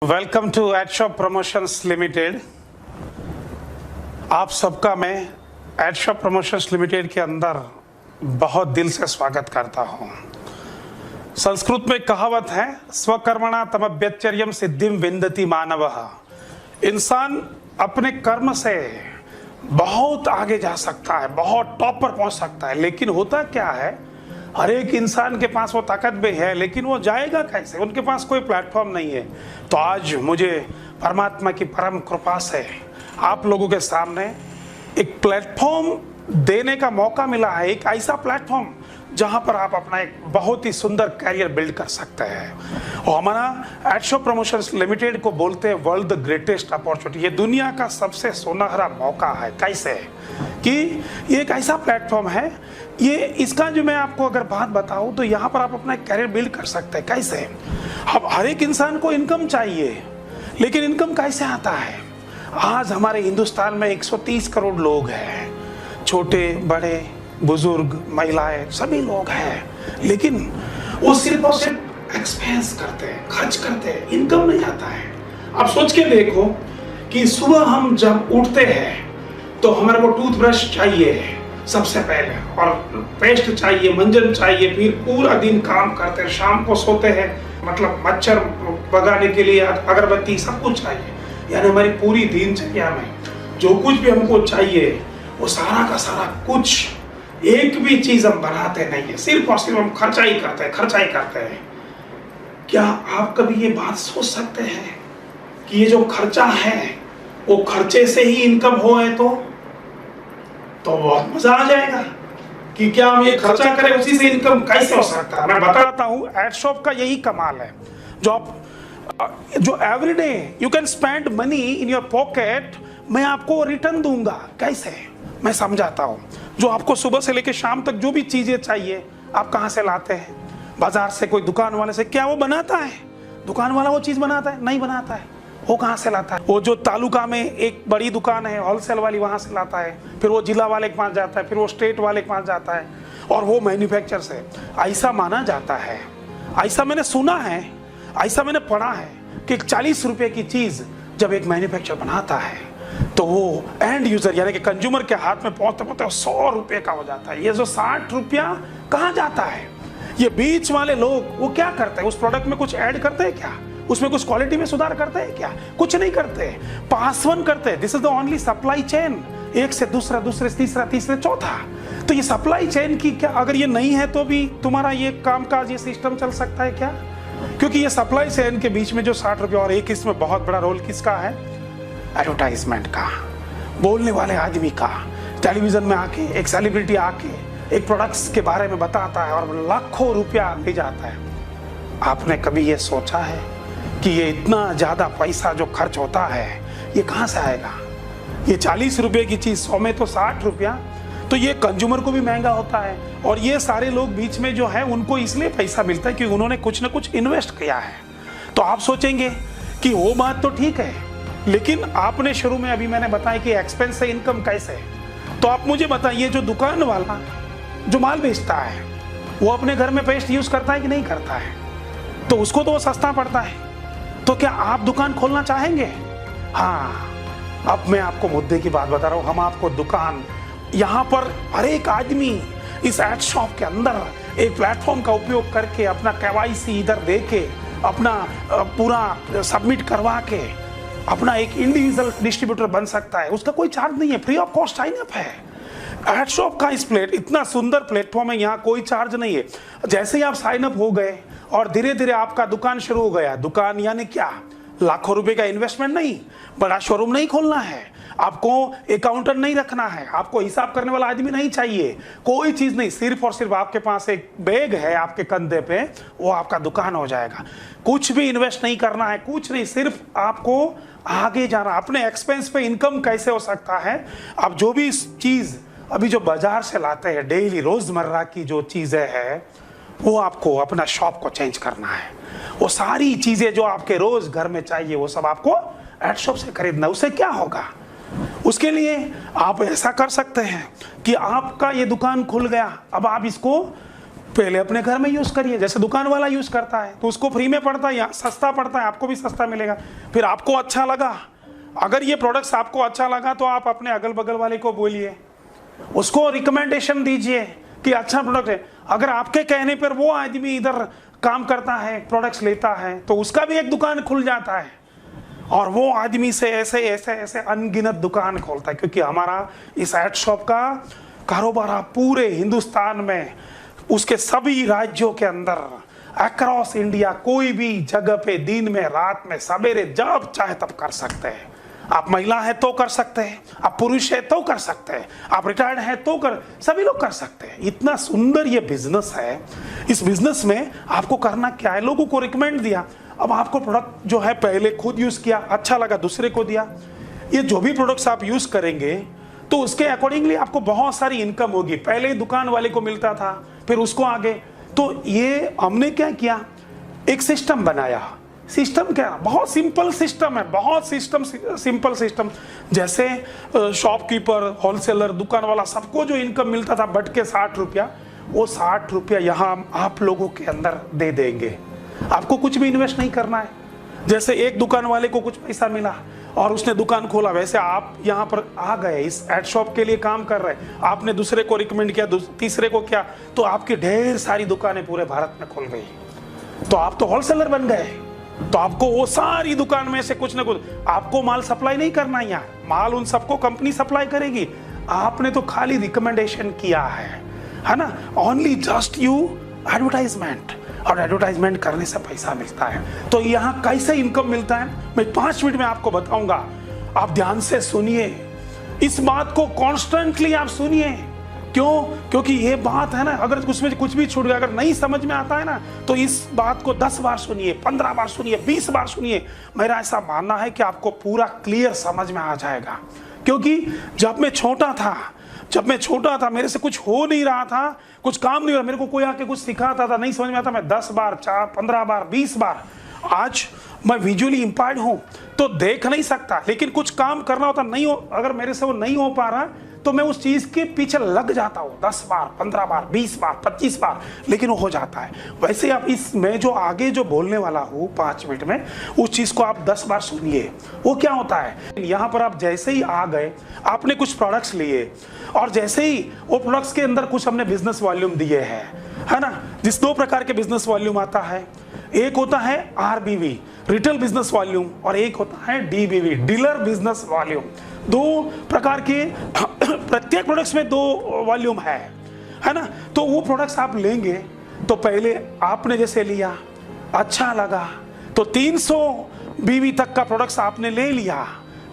Welcome to Adshop promotions limited. आप सबका मैं एडशॉप प्रमोशंस लिमिटेड के अंदर बहुत दिल से स्वागत करता हूं। संस्कृत में कहावत है, स्वकर्मणा तमभ्यचर्यम सिद्धिम विन्दति मानवः। इंसान अपने कर्म से बहुत आगे जा सकता है, बहुत टॉप पर पहुंच सकता है, लेकिन होता क्या है, हर एक इंसान के पास वो ताकत भी है, लेकिन वो जाएगा कैसे? उनके पास कोई प्लेटफॉर्म नहीं है। तो आज मुझे परमात्मा की परम कृपा से आप लोगों के सामने एक प्लेटफॉर्म देने का मौका मिला है, एक ऐसा प्लेटफॉर्म जहां पर आप अपना एक बहुत ही सुंदर कैरियर बिल्ड कर सकते हैं। और हमारा एडशॉप प्रमोशंस लिमिटेड को बोलते हैं वर्ल्ड द ग्रेटेस्ट अपॉर्चुनिटी। ये दुनिया का सबसे सुनहरा मौका है। कैसे? कि ये एक ऐसा प्लेटफॉर्म है, ये इसका जो मैं आपको अगर बात बताऊं तो यहाँ पर आप अपना कैरियर बिल्ड कर सकते हैं। कैसे? अब हर एक इंसान को इनकम चाहिए, लेकिन इनकम कैसे आता है? आज हमारे हिंदुस्तान में 130 करोड़ लोग हैं, छोटे बड़े बुजुर्ग महिलाएं सभी लोग हैं, लेकिन वो सिर्फ और सिर्फ एक्सपेंस करते हैं, खर्च करते हैं, इनकम नहीं आता है। आप सोच के देखो कि सुबह हम जब उठते हैं तो हमारे को टूथब्रश चाहिए सबसे पहले, और पेस्ट चाहिए, मंजन चाहिए, फिर पूरा दिन काम करते हैं, शाम को सोते हैं, मतलब मच्छर भगाने के लिए अगरबत्ती सब कुछ चाहिए। यानी हमारी पूरी दिनचर्या में जो कुछ भी हमको चाहिए वो सारा का सारा कुछ, एक भी चीज हम बनाते नहीं है, सिर्फ और सिर्फ हम खर्चा ही करते हैं, खर्चा ही करते हैं। क्या आप कभी ये बात सोच सकते हैं कि ये जो खर्चा है वो खर्चे से ही इनकम हो है? तो बहुत मजा आ जाएगा कि क्या हम ये खर्चा करें, उसी से इनकम कैसे हो सकता है। मैं बताता हूँ, एडशॉप का यही कमाल है। जो everyday you can spend money in your pocket, मैं आपको रिटर्न दूंगा। कैसे? मैं समझाता हूँ। जो आपको सुबह से लेकर शाम तक जो भी चीजें चाहिए, आप कहाँ से लाते हैं? बाजार से, कोई दुकान वाले से। क्या वो बनाता है? दुकान वाला वो चीज बनाता है? नहीं बनाता है। वो कहाँ से लाता है? वो जो तालुका में एक बड़ी दुकान है होलसेल वाली, वहां से लाता है, फिर वो जिला वाले के पास जाता है, फिर वो स्टेट वाले के पास जाता है, और वो मैन्युफैक्चर से। ऐसा माना जाता है, ऐसा मैंने सुना है, ऐसा मैंने पढ़ा है कि 40 रुपए की चीज जब एक मैन्युफैक्चर बनाता है तो वो एंड यूजर यानी कि कंज्यूमर के हाथ में पहुंचते पहुंचते 100 रुपए का हो जाता है। ये जो 60 रुपया कहाँ जाता है? ये बीच वाले लोग वो क्या करते हैं? उस प्रोडक्ट में कुछ ऐड करते हैं क्या? उसमें कुछ क्वालिटी में सुधार करते हैं क्या? कुछ नहीं करते, पासवन करते हैं। This is the only supply chain, एक से दूसरा, दूसरे से तीसरा, तीसरे चौथा। तो ये सप्लाई चेन की क्या, अगर ये नहीं है तो भी तुम्हारा ये कामकाज, ये सिस्टम चल सकता है क्या? क्योंकि ये सप्लाई चेन के बीच में जो 60 रुपये, और एक इसमें बहुत बड़ा रोल किसका है? एडवर्टाइजमेंट का, बोलने वाले आदमी का। टेलीविजन में आके एक सेलिब्रिटी आके एक प्रोडक्ट्स के बारे में बताता है और लाखों रुपया ले जाता है। आपने कभी ये सोचा है कि ये इतना ज्यादा पैसा जो खर्च होता है ये कहां से आएगा? ये 40 रुपए की चीज 100 में तो 60 रुपया, तो ये कंज्यूमर को भी महंगा होता है। और ये सारे लोग बीच में जो है उनको इसलिए पैसा मिलता है कि उन्होंने कुछ ना कुछ इन्वेस्ट किया है। तो आप सोचेंगे कि वो बात तो ठीक है, लेकिन आपने शुरू में अभी मैंने बताया कि एक्सपेंस से इनकम कैसे। तो आप मुझे बताइए, जो दुकान वाला जो माल बेचता है वो अपने घर में पेस्ट यूज करता है कि नहीं करता है? तो उसको तो वो सस्ता पड़ता है। तो क्या आप दुकान खोलना चाहेंगे? हाँ, अब मैं आपको मुद्दे की बात बता रहा हूं। हम आपको दुकान, यहां पर हर एक आदमी इस एडशॉप के अंदर एक प्लेटफॉर्म का उपयोग करके अपना KYC इधर दे के, अपना पूरा सबमिट करवा के अपना एक इंडिविजुअल डिस्ट्रीब्यूटर बन सकता है। उसका कोई चार्ज नहीं है, free of cost sign up है। एडशॉप का इस इतना सुंदर प्लेटफॉर्म है, यहाँ कोई चार्ज नहीं है। जैसे ही आप साइन अप हो गए और धीरे धीरे आपका दुकान शुरू हो गया, दुकान यानी क्या, लाखों रुपए का इन्वेस्टमेंट नहीं, बड़ा शोरूम नहीं खोलना है, आपको अकाउंटेंट नहीं रखना है, आपको हिसाब करने वाला आदमी नहीं चाहिए, कोई चीज नहीं, सिर्फ और सिर्फ आपके पास एक बैग है आपके कंधे पे, वो आपका दुकान हो जाएगा। कुछ भी इन्वेस्ट नहीं करना है, कुछ नहीं, सिर्फ आपको आगे जाना। अपने एक्सपेंस पे इनकम कैसे हो सकता है? आप जो भी चीज अभी जो बाजार से लाते हैं, डेली रोजमर्रा की जो चीजें हैं, वो आपको अपना शॉप को चेंज करना है। वो सारी चीजें जो आपके रोज घर में चाहिए वो सब आपको एडशॉप से खरीदना। उससे क्या होगा? उसके लिए आप ऐसा कर सकते हैं कि आपका ये दुकान खुल गया, अब आप इसको पहले अपने घर में यूज करिए, जैसे दुकान वाला यूज करता है तो उसको फ्री में पड़ता है या सस्ता पड़ता है, आपको भी सस्ता मिलेगा। फिर आपको अच्छा लगा, अगर ये प्रोडक्ट्स आपको अच्छा लगा तो आप अपने अगल बगल वाले को बोलिए, उसको रिकमेंडेशन दीजिए कि अच्छा प्रोडक्ट है। अगर आपके कहने पर वो आदमी इधर काम करता है, प्रोडक्ट्स लेता है, तो उसका भी एक दुकान खुल जाता है और वो आदमी से ऐसे ऐसे ऐसे अनगिनत दुकान खोलता है। क्योंकि हमारा इस एड शॉप का कारोबार पूरे हिंदुस्तान में, उसके सभी राज्यों के अंदर, अक्रॉस इंडिया, कोई भी जगह पे दिन में, रात में, सवेरे, जब चाहे तब कर सकते हैं। आप महिला है तो कर सकते हैं, आप पुरुष है तो कर सकते हैं, आप रिटायर्ड है तो सभी लोग कर सकते हैं। इतना सुंदर ये बिजनेस है। इस बिजनेस में आपको करना क्या है, लोगों को रिकमेंड दिया, अब आपको प्रोडक्ट जो है पहले खुद यूज किया, अच्छा लगा, दूसरे को दिया। ये जो भी प्रोडक्ट्स आप यूज करेंगे तो उसके अकॉर्डिंगली आपको बहुत सारी इनकम होगी। पहले दुकान वाले को मिलता था, फिर उसको आगे, तो ये हमने क्या किया, एक सिस्टम बनाया। सिस्टम क्या, बहुत सिंपल सिस्टम है, बहुत सिंपल सिस्टम। जैसे शॉपकीपर, होलसेलर, दुकान वाला, सबको जो इनकम मिलता था बट के 60 रुपया, वो 60 रुपया यहाँ आप लोगों के अंदर दे देंगे। आपको कुछ भी इन्वेस्ट नहीं करना है। जैसे एक दुकान वाले को कुछ पैसा मिला और उसने दुकान खोला, वैसे आप यहाँ पर आ गए, इस एड शॉप के लिए काम कर रहे, आपने दूसरे को रिकमेंड किया, तीसरे को किया, तो आपकी ढेर सारी दुकानें पूरे भारत में खुल गई। तो आप तो होलसेलर बन गए। तो आपको वो सारी दुकान में से कुछ ना कुछ, आपको माल सप्लाई नहीं करना है, यहाँ माल उन सबको कंपनी सप्लाई करेगी, आपने तो खाली रिकमेंडेशन किया है ना। ओनली जस्ट यू एडवर्टाइजमेंट, और एडवर्टाइजमेंट करने से पैसा मिलता है। तो यहाँ कैसे इनकम मिलता है मैं 5 मिनट में आपको बताऊंगा। आप ध्यान से सुनिए, इस बात को कॉन्स्टेंटली आप सुनिए। क्यों? क्योंकि ये बात है ना, अगर उसमें कुछ भी छूट गया, अगर नहीं समझ में आता है ना, तो इस बात को 10 बार सुनिए, 15 बार सुनिए, 20 बार सुनिए। मेरा ऐसा मानना है कि आपको पूरा क्लियर समझ में आ जाएगा। क्योंकि जब मैं छोटा था, मेरे से कुछ हो नहीं रहा था, कुछ काम नहीं हो रहा, मेरे को कोई आके कुछ सिखाता था, नहीं समझ में आता, मैं 10 बार, 4, 15 बार, 20 बार। आज मैं विजुअली इंपायर्ड हूं तो देख नहीं सकता, लेकिन कुछ काम करना होता नहीं हो, अगर मेरे से वो नहीं हो पा रहा तो मैं उस चीज के पीछे लग जाता हूँ 10 बार, 15 बार, 20 बार, 25 बार, लेकिन वो हो जाता है। वैसे आप मैं जो आगे जो बोलने वाला हूँ 5 मिनट में, उस चीज को आप 10 बार सुनिए। वो क्या होता है, यहाँ पर आप जैसे ही आ गए, आपने कुछ प्रोडक्ट्स लिए और जैसे ही वो प्रोडक्ट्स के अंदर कुछ हमने बिजनेस वॉल्यूम दिए हैं, है ना। जिस 2 प्रकार के बिजनेस वॉल्यूम आता है, एक होता है आरबीवी, रिटेल बिजनेस वॉल्यूम, और एक होता है डीबीवी, डीलर बिजनेस वॉल्यूम। 2 प्रकार के प्रत्येक प्रोडक्ट्स में 2 वॉल्यूम है ना। तो वो प्रोडक्ट्स आप लेंगे तो पहले आपने जैसे लिया, अच्छा लगा, तो 300 बीवी तक का प्रोडक्ट्स आपने ले लिया,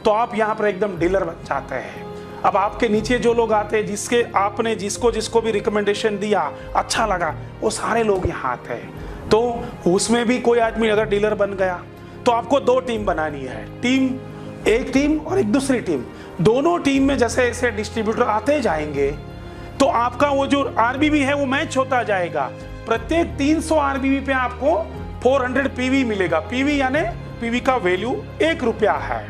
तो आप यहाँ पर एकदम डीलर बन जाते हैं। अब आपके नीचे जो लोग आते हैं, जिसके आपने जिसको भी रिकमेंडेशन दिया, अच्छा लगा, वो सारे लोग यहाँ आते हैं। तो उसमें भी कोई आदमी अगर डीलर बन गया तो आपको 2 टीम बनानी है, एक टीम और एक दूसरी टीम। दोनों टीम में जैसे ऐसे डिस्ट्रीब्यूटर आते जाएंगे तो आपका वो जो आरबीवी है वो मैच होता जाएगा। प्रत्येक 300 आरबीवी पे आपको 400 पीवी मिलेगा। पीवी यानी पीवी का वैल्यू 1 रुपया है।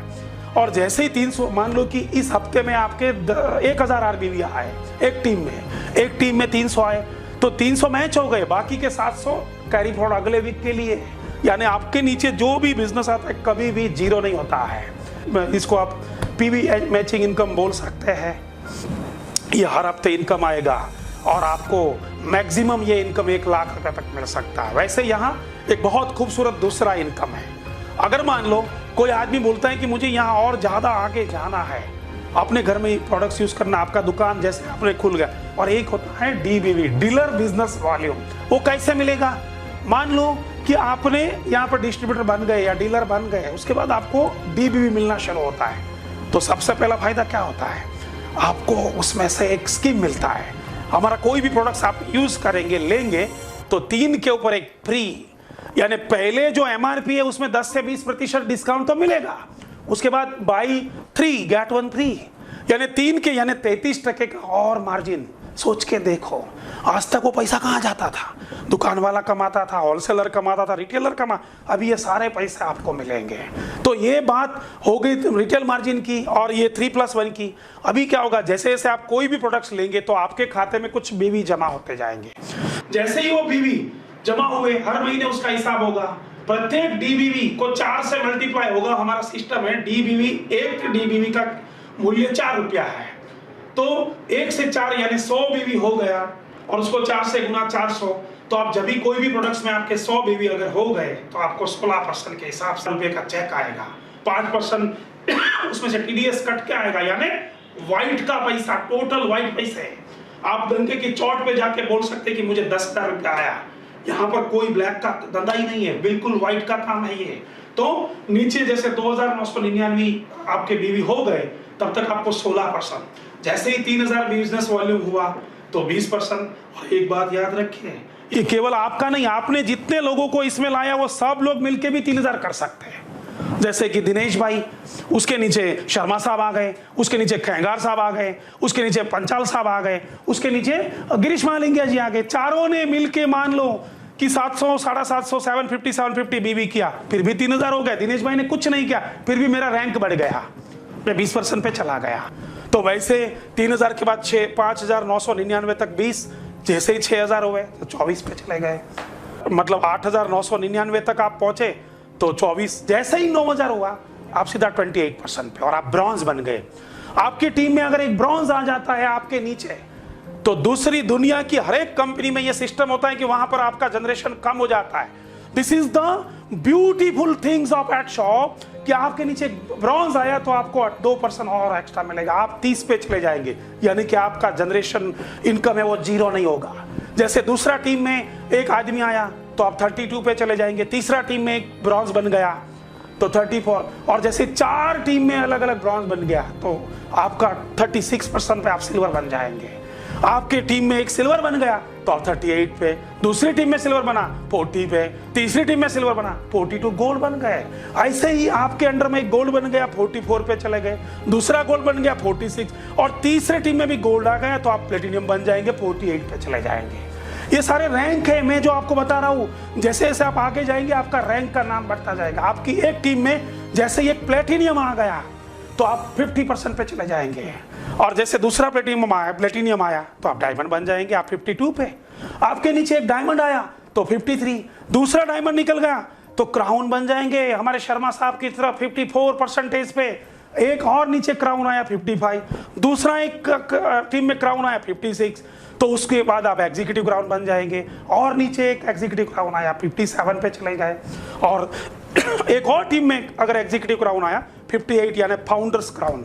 और जैसे ही 300, मान लो कि इस हफ्ते में आपके 1000 आरबीवी आए एक टीम में 300 आए, तो 300 मैच हो गए, बाकी के 700 कैरी फॉरवर्ड अगले वीक के लिए। यानी आपके नीचे जो भी बिजनेस आता है कभी भी जीरो नहीं होता है। इसको आप पीवी मैचिंग इनकम बोल सकते हैं। ये हर हफ्ते इनकम आएगा और आपको मैक्सिमम ये इनकम 1 लाख रुपए तक मिल सकता है। वैसे यहाँ एक बहुत खूबसूरत दूसरा इनकम है। अगर मान लो कोई आदमी बोलता है कि मुझे यहाँ और ज्यादा आगे जाना है, अपने घर में ही प्रोडक्ट्स यूज करना, आपका दुकान जैसे आपने खुल गया, और एक होता है डीबीवी, डीलर बिजनेस वॉल्यूम। वो कैसे मिलेगा? मान लो कि आपने यहाँ पर डिस्ट्रीब्यूटर बन गए या डीलर बन गए, उसके बाद आपको डीबीवी मिलना शुरू होता है। तो सबसे पहला फायदा क्या होता है, आपको उसमें से एक स्कीम मिलता है। हमारा कोई भी प्रोडक्ट्स आप यूज करेंगे, लेंगे, तो 3 के ऊपर 1 फ्री, यानी पहले जो एमआरपी है उसमें 10 से 20% डिस्काउंट तो मिलेगा। उसके बाद बाई 3 गेट 1 फ्री, यानी 3 के यानी 33% का और मार्जिन। सोच के देखो, आज तक वो पैसा कहाँ जाता था? दुकान वाला कमाता था, होलसेलर कमाता था, रिटेलर अभी ये सारे पैसे आपको मिलेंगे। तो ये बात हो गई रिटेल मार्जिन की और ये 3+1 की। अभी क्या होगा, जैसे जैसे आप कोई भी प्रोडक्ट्स लेंगे तो आपके खाते में कुछ बीवी जमा होते जाएंगे। जैसे ही वो बीवी जमा हुए, हर महीने उसका हिसाब होगा, प्रत्येक डीबीवी को 4 से मल्टीप्लाई होगा। हमारा सिस्टम है डीबीवी, एक डीबीवी का मूल्य 4 रुपया है, तो 1 से 4 यानी 100 बीवी हो गया, और उसको 4 से गुना 400, तो आप जब भी कोई भी प्रोडक्ट्स में आपके 100 बीवी अगर हो गए तो आपको 16% के हिसाब से रुपये का चेक आएगा। 5% उसमें से टीडीएस कट के आएगा, यानी व्हाइट का पैसा, टोटल व्हाइट पैसे। आप गंगे की चौट पे जाके बोल सकते कि मुझे 10,000 रुपया आया, यहाँ पर कोई ब्लैक का धंधा ही नहीं है, बिल्कुल व्हाइट का काम है ये। तो नीचे जैसे 2,999 आपके बीवी हो गए, तब तक आपको 16%, जैसे ही 3,000 बिजनेस वॉल्यूम हुआ तो 20%। और एक बात याद रखिए, ये केवल आपका नहीं, आपने जितने लोगों को इसमें लाया वो सब लोग मिलके भी 3,000 कर सकते हैं। जैसे कि दिनेश भाई, उसके नीचे शर्मा साहब आ गए, उसके नीचे खेंगार साहब आ गए, उसके नीचे पंचाल साहब आ गए, उसके नीचे गिरीश महालिंगिया जी आ गए। चारों ने मिलके मान लो कि 700, 750, 750 बीवी किया, फिर भी 3,000 हो गए। दिनेश भाई ने कुछ नहीं किया, फिर भी मेरा रैंक बढ़ गया, मैं 20% पे चला गया। तो वैसे 3,000 के बाद 5,999 तक 20, जैसे ही 6,000 हुए तो 24 पे चले गए, मतलब 8,999 तक आप पहुंचे तो 24, जैसे ही 9,000 हुआ आप सीधा 28% पे, और आप ब्रॉन्ज बन गए। आपकी टीम में अगर एक ब्रॉन्ज आ जाता है आपके नीचे, तो दूसरी दुनिया की हर एक कंपनी में यह सिस्टम होता है कि वहां पर आपका जनरेशन कम हो जाता है। This is the beautiful things of eight shop, कि आपके नीचे ब्रॉन्ज आया तो आपको 2% और एक्स्ट्रा मिलेगा, आप 30 पे चले जाएंगे, यानी कि आपका जनरेशन इनकम है वो 0 नहीं होगा। जैसे दूसरा टीम में एक आदमी आया तो आप 32 पे चले जाएंगे, तीसरा टीम में एक ब्रॉन्ज बन गया तो 34, और जैसे 4 टीम में अलग अलग ब्रॉन्ज बन गया तो आपका 36% पे आप सिल्वर बन जाएंगे। आपके टीम में एक सिल्वर बन गया तो आप 38 पे, दूसरी टीम में सिल्वर बना 40 पे, तीसरी टीम में सिल्वर बना 42, गोल्ड बन गए। ऐसे ही आपके अंडर में एक गोल्ड बन गया 44 पे चले गए, दूसरा गोल्ड बन गया 46, और तीसरे टीम में भी गोल्ड आ गया तो आप प्लेटिनियम बन जाएंगे, 48 पे चले जाएंगे। ये सारे रैंक है, मैं जो आपको बता रहा हूं, जैसे जैसे आप आगे जाएंगे आपका रैंक का नाम बढ़ता जाएगा। आपकी एक टीम में जैसे एक प्लेटिनियम आ गया तो आप 50% पे चले जाएंगे, और जैसे दूसरा प्लेटिनियम आया तो आप डायमंड बन जाएंगे, आप 52 पे। आपके नीचे एक डायमंड आया तो 53, दूसरा डायमंड निकल गया तो क्राउन बन जाएंगे हमारे शर्मा साहब की तरफ 54% पे। एक और नीचे क्राउन आया 55, दूसरा एक टीम में क्राउन आया 56, तो उसके बाद आप एग्जीक्यूटिव क्राउन बन जाएंगे, और नीचे एक एग्जीक्यूटिव क्राउन आया 57 पे चले गए, और एक और टीम में अगर एग्जीक्यूटिव क्राउन आया 58 यानी फाउंडर्स क्राउन।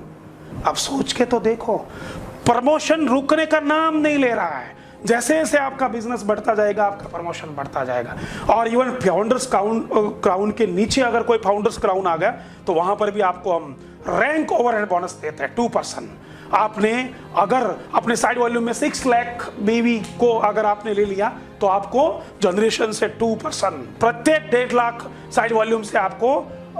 अब सोच के तो देखो, प्रमोशन रुकने का नाम नहीं ले रहा है। जैसे जैसे आपका बिजनेस बढ़ता जाएगा आपका प्रमोशन बढ़ता जाएगा, और इवन फाउंडर्स क्राउन के नीचे अगर कोई फाउंडर्स क्राउन आ गया तो वहां पर भी आपको हम रैंक ओवरहेड बोनस देते हैं 2%। आपने अगर अपने साइड वॉल्यूम में 6 लाख बीवी को अगर आपने ले लिया तो आपको जनरेशन से 2%, प्रत्येक 1.5 लाख साइड वॉल्यूम से आपको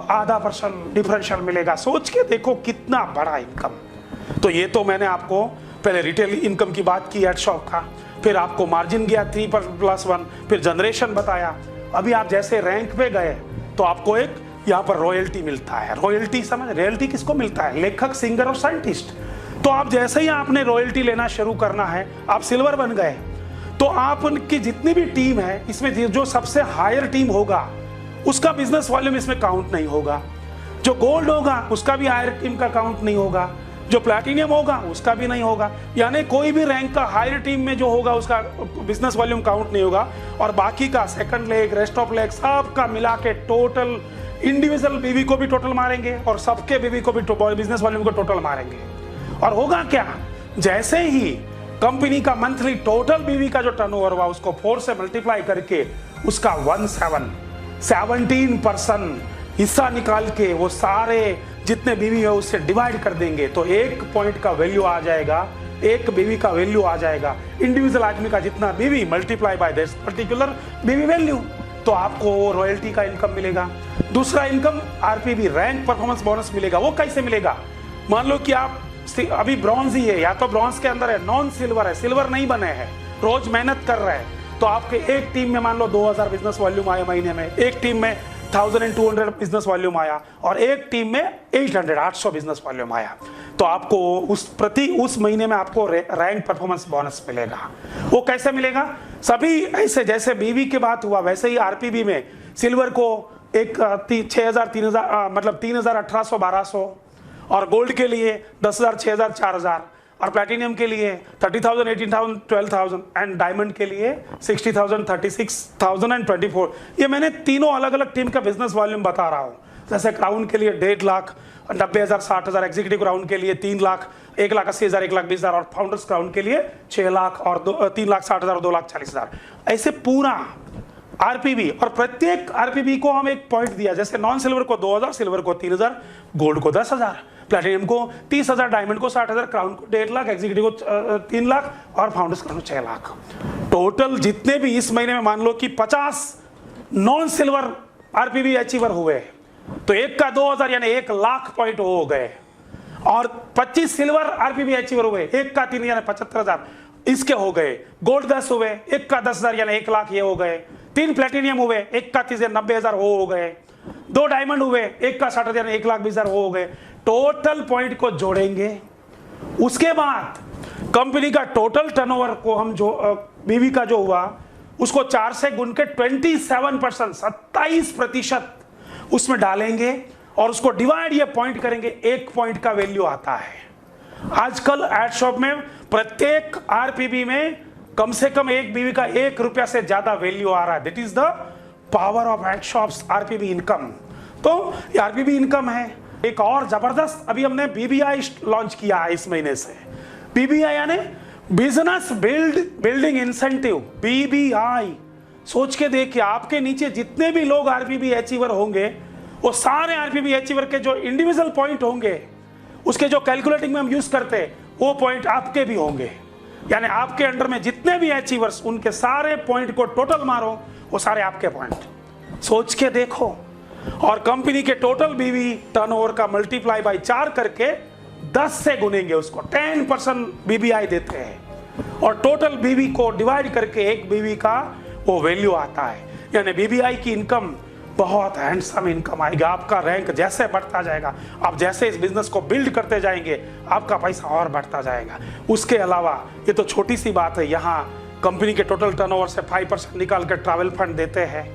0.5% डिफरेंशियल मिलेगा। सोच के देखो कितना बड़ा इनकम। तो ये तो मैंने आपको पहले रिटेल इनकम की बात की एट शॉप का, फिर आपको मार्जिन गया 3+1, फिर जनरेशन बताया। अभी आप जैसे रैंक पे गए तो आपको एक यहाँ पर रॉयल्टी मिलता है। रॉयल्टी समझ, रॉयल्टी किसको मिलता है? लेखक, सिंगर और साइंटिस्ट। तो आप जैसे ही आपने रॉयल्टी लेना शुरू करना है, आप सिल्वर बन गए, तो आप उनकी जितनी भी टीम है इसमें जो सबसे हायर टीम होगा उसका बिजनेस वॉल्यूम इसमें काउंट नहीं होगा। जो गोल्ड होगा उसका भी हायर टीम का काउंट नहीं होगा, जो प्लैटिनियम होगा उसका भी नहीं होगा। यानी कोई भी रैंक का हायर टीम में जो होगा उसका बिजनेस वॉल्यूम काउंट नहीं होगा, और बाकी का second leg, rest of leg सब का मिला के टोटल इंडिविजुअल बीवी को भी टोटल मारेंगे और सबके बीवी को भी बिजनेस वॉल्यूम को टोटल मारेंगे। और होगा क्या, जैसे ही कंपनी का मंथली टोटल बीवी का जो टर्नओवर हुआ उसको 4 से मल्टीप्लाई करके उसका 17% हिस्सा निकाल के वो सारे जितने बीवी है उससे डिवाइड कर देंगे, तो 1 पॉइंट का वैल्यू आ जाएगा, एक बीवी का वैल्यू आ जाएगा। इंडिविजुअल आदमी का जितना बीवी मल्टीप्लाई बाय दिस पर्टिकुलर बीवी वैल्यू, तो आपको रॉयल्टी का इनकम मिलेगा। दूसरा इनकम आरपीबी, रैंक परफॉर्मेंस बोनस मिलेगा। वो कैसे मिलेगा? मान लो कि आप अभी ब्रॉन्ज ही है, या तो ब्रॉन्ज के अंदर है, नॉन सिल्वर है, सिल्वर नहीं बने हैं, रोज मेहनत कर रहे हैं, तो आपके एक टीम में मान लो 2000 बिजनेस वॉल्यूम आया महीने में, एक टीम में 1200 बिजनेस वॉल्यूम आया, और एक टीम में 800 बिजनेस वॉल्यूम आया। तो आपको उस महीने में आपको रैंक परफॉर्मेंस बोनस मिलेगा। वो कैसे मिलेगा? सभी ऐसे जैसे बीवी के बात हुआ वैसे ही आरपीबी में सिल्वर को एक 6,000 3,000 मतलब 3,000 1,800 1,200 और गोल्ड के लिए 10,000 6,000 4,000 और प्लैटिनम के लिए 30,000 18,000 12,000 एंड डायमंड के लिए 60,000 36,000 एंड 24। ये मैंने तीनों अलग अलग टीम का बिजनेस वॉल्यूम बता रहा हूँ। जैसे क्राउन के लिए 1.5 लाख 90,000 60,000, एग्जीक्यूटिव क्राउन के लिए 3 लाख 1,80,000 1,20,000 और फाउंडर्स क्राउन के लिए 6 लाख और 3,60,000 और 2,40,000। ऐसे पूरा आरपीबी, और प्रत्येक आरपीबी को हम एक पॉइंट दिया। जैसे नॉन सिल्वर को 2,000, सिल्वर को 3,000, गोल्ड को 10,000, प्लैटिनम को 30,000, डायमंड को 60,000, क्राउन को 1.5 लाख, एग्जीक्यूटिव को 3 लाख और फाउंडर्स क्राउन को 6 लाख। टोटल जितने भी इस महीने में मान लो कि 50 नॉन सिल्वर आरपीबी अचीवर हुए तो एक का 2,000 यानी 1 लाख पॉइंट हो गए, और 25 सिल्वर आरपीबी अचीवर हुए एक का 3 यानी 75,000 इसके हो गए। गोल्ड 10 हुए एक का 10,000 यानी 1 लाख ये हो गए। 3 प्लेटिनियम हुए एक का 30 90,000 वो हो गए। 2 डायमंड हुए एक का 60,000 यानी 1,20,000 वो हो गए। टोटल पॉइंट को जोड़ेंगे, उसके बाद कंपनी का टोटल टर्नओवर को हम जो बीवी का जो हुआ उसको 4 से गुण के 27% 27% उसमें डालेंगे और उसको डिवाइड ये पॉइंट करेंगे। 1 पॉइंट का वैल्यू आता है। आजकल एड शॉप में प्रत्येक आरपीबी में कम से कम एक बीवी का 1 रुपया से ज्यादा वैल्यू आ रहा है। That is the power of ad shops RPB income. तो ये आरपीबी इनकम है। एक और जबरदस्त अभी हमने बीबीआई लॉन्च किया है इस महीने से। बीबीआई यानी बिजनेस बिल्डिंग इंसेंटिव। बीबीआई सोच के देखिए, आपके नीचे जितने भी लोग आरपीबी अचीवर होंगे वो सारे आरपीबी अचीवर के जो इंडिविजुअल पॉइंट होंगे उसके जो कैलकुलेटिंग में हम यूज करते हैं वो पॉइंट आपके भी होंगे। यानी आपके अंडर में जितने भी अचीवर्स उनके सारे पॉइंट को टोटल मारो वो सारे आपके पॉइंट। सोच के देखो। और कंपनी के टोटल बीवी टर्नओवर का मल्टीप्लाई बाय 4 करके 10 से गुनेंगे, उसको 10% बीबीआई देते हैं और टोटल बीवी को डिवाइड करके एक बीवी का वो वैल्यू आता है। यानी बीबीआई की इनकम बहुत हैंडसम इनकम आएगा। आपका रैंक जैसे बढ़ता जाएगा, आप जैसे इस बिजनेस को बिल्ड करते जाएंगे आपका पैसा और बढ़ता जाएगा। उसके अलावा ये तो छोटी सी बात है, यहाँ कंपनी के टोटल टर्नओवर से 5% निकाल कर ट्रैवल फंड देते हैं।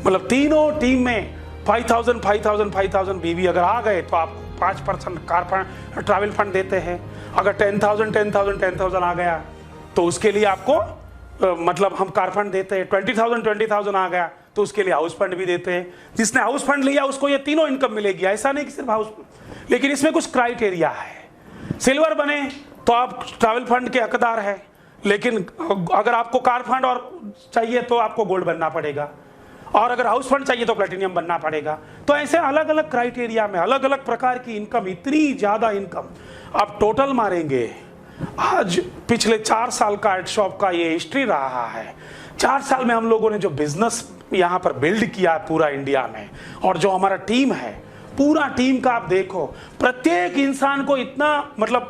मतलब तीनों टीम में 5,000 5,000 5,000 बीवी अगर आ गए तो आप 5% कार फंड ट्रैवल फंड देते हैं। अगर 10,000 10,000 10,000 आ गया तो उसके लिए आपको मतलब हम कार फंड देते हैं। 20,000 20,000 आ गया तो उसके लिए हाउस फंड भी देते हैं। जिसने हाउस फंड लिया उसको ये तीनों इनकम मिलेगी। ऐसा नहीं कि सिर्फ हाउस फंड, लेकिन इसमें कुछ क्राइटेरिया है। सिल्वर बने तो आप ट्रैवल फंड के हकदार हैं, लेकिन अगर आपको कार फंड और चाहिए तो आपको गोल्ड बनना पड़ेगा, और अगर हाउस फंड चाहिए तो प्लैटिनियम बनना पड़ेगा। तो ऐसे अलग अलग क्राइटेरिया में अलग अलग प्रकार की इनकम, इतनी ज्यादा इनकम आप टोटल मारेंगे। आज पिछले 4 साल का एड शॉप का ये हिस्ट्री रहा है। 4 साल में हम लोगों ने जो बिजनेस यहाँ पर बिल्ड किया है पूरा इंडिया में, और जो हमारा टीम है पूरा टीम का आप देखो, प्रत्येक इंसान को इतना मतलब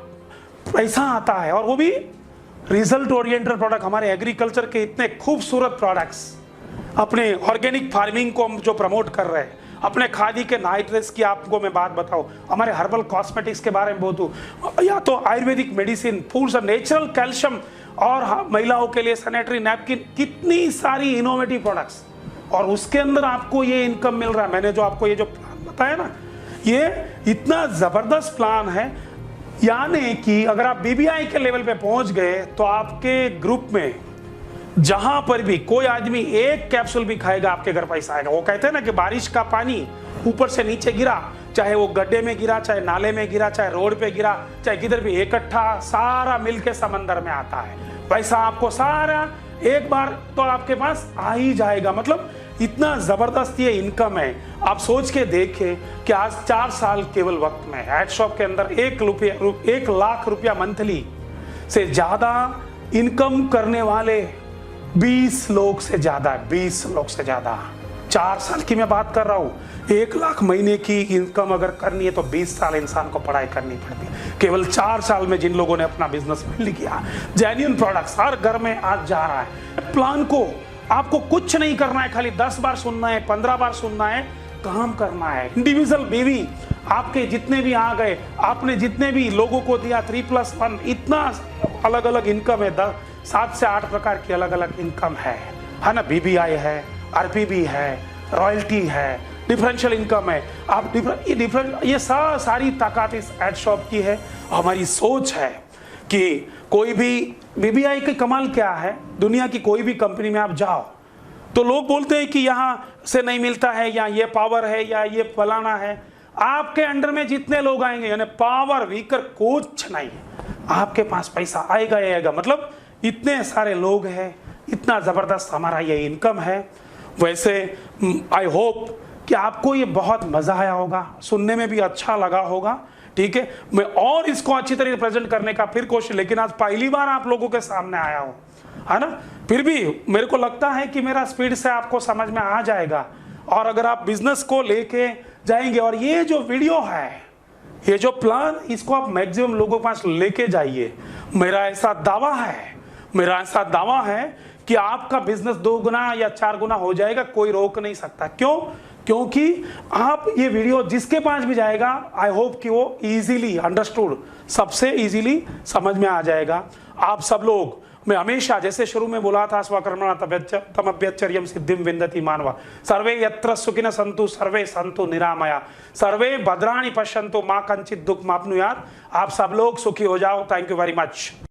पैसा आता है, और वो भी रिजल्ट ओरिएंटेड प्रोडक्ट। हमारे एग्रीकल्चर के इतने खूबसूरत प्रोडक्ट्स, अपने ऑर्गेनिक फार्मिंग को हम जो प्रमोट कर रहे हैं, अपने खादी के नाइट्रेट्स की आपको मैं बात बताऊं, हमारे हर्बल कॉस्मेटिक्स के बारे में बोलूं, या तो आयुर्वेदिक मेडिसिन, फूड्स और नेचुरल कैल्शियम, और महिलाओं के लिए सैनिटरी नैपकिन, कितनी सारी इनोवेटिव प्रोडक्ट्स, और उसके अंदर आपको ये इनकम मिल रहा है। मैंने जो आपको ये जो प्लान बताया ना, ये इतना जबरदस्त प्लान है। यानी कि अगर आप बीबीआई के लेवल पे पहुंच गए तो आपके ग्रुप में जहां पर भी कोई आदमी एक कैप्सूल भी खाएगा आपके घर पैसा आएगा। वो कहते हैं ना कि बारिश का पानी ऊपर से नीचे गिरा, चाहे वो गड्ढे में गिरा, चाहे नाले में गिरा, चाहे रोड पे गिरा, चाहे किधर भी, इकट्ठा सारा मिलके समंदर में आता है। पैसा आपको सारा एक बार तो आपके पास आ ही जाएगा। मतलब इतना जबरदस्त ये इनकम है। आप सोच के देखें कि आज 4 साल केवल वक्त में एड शॉप के अंदर 1 लाख रुपया मंथली से ज्यादा इनकम करने वाले 20 लोग से ज्यादा, 20 लोग से ज्यादा। 4 साल की मैं बात कर रहा हूं। 1 लाख महीने की इनकम अगर करनी है तो 20 साल इंसान को पढ़ाई करनी पड़ती है। केवल 4 साल में जिन लोगों ने अपना बिजनेस बिल्ड किया, जेन्युइन प्रोडक्ट्स हर घर में आज जा रहा है। प्लान को आपको कुछ नहीं करना है, खाली 10 बार सुनना है, 15 बार सुनना है, काम करना है। इंडिविजुअल बीवी आपके जितने भी आ गए, आपने जितने भी लोगों को दिया 3+1, इतना अलग अलग इनकम है, 7 से 8 प्रकार की अलग अलग इनकम है ना। BBI है, RPB है, रॉयल्टी है, डिफरेंशियल इनकम है। आप ये सारी ताकत इस एड शॉप की है। हमारी सोच है कि कोई भी BBI की कमाल क्या है, दुनिया की कोई भी कंपनी में आप जाओ तो लोग बोलते हैं कि यहाँ से नहीं मिलता है, या ये पावर है, या ये फलाना है। आपके अंडर में जितने लोग आएंगे, यानी पावर वीकर कुछ नहीं, आपके पास पैसा आएगा ही आएगा। मतलब इतने सारे लोग हैं, इतना जबरदस्त हमारा ये इनकम है। वैसे आई होप कि आपको ये बहुत मजा आया होगा, सुनने में भी अच्छा लगा होगा। ठीक है, मैं और इसको अच्छी तरीके से प्रेजेंट करने का फिर कोशिश, लेकिन आज पहली बार आप लोगों के सामने आया हूं, है ना। फिर भी मेरे को लगता है कि मेरा स्पीड से आपको समझ में आ जाएगा। और अगर आप बिजनेस को लेके जाएंगे, और ये जो वीडियो है, ये जो प्लान, इसको आप मैक्सिमम लोगों के पास लेके जाइए। मेरा ऐसा दावा है कि आपका बिजनेस 2 गुना या 4 गुना हो जाएगा, कोई रोक नहीं सकता। क्यों? क्योंकि आप ये वीडियो जिसके पास भी जाएगा, आई होप कि वो इजीली अंडरस्टूड, सबसे इजीली समझ में आ जाएगा। आप सब लोग, मैं हमेशा जैसे शुरू में बोला था, स्वकर्मणा तमभ्यच्चर्यं सिद्धिं विन्दति मानव, सर्वे यत्र सुखिनः सन्तु सर्वे सन्तु निरामया, सर्वे भद्राणि पश्यन्तु मा कञ्चित् दुःखमाप्नुयात्। आप सब लोग सुखी हो जाओ। Thank you very much.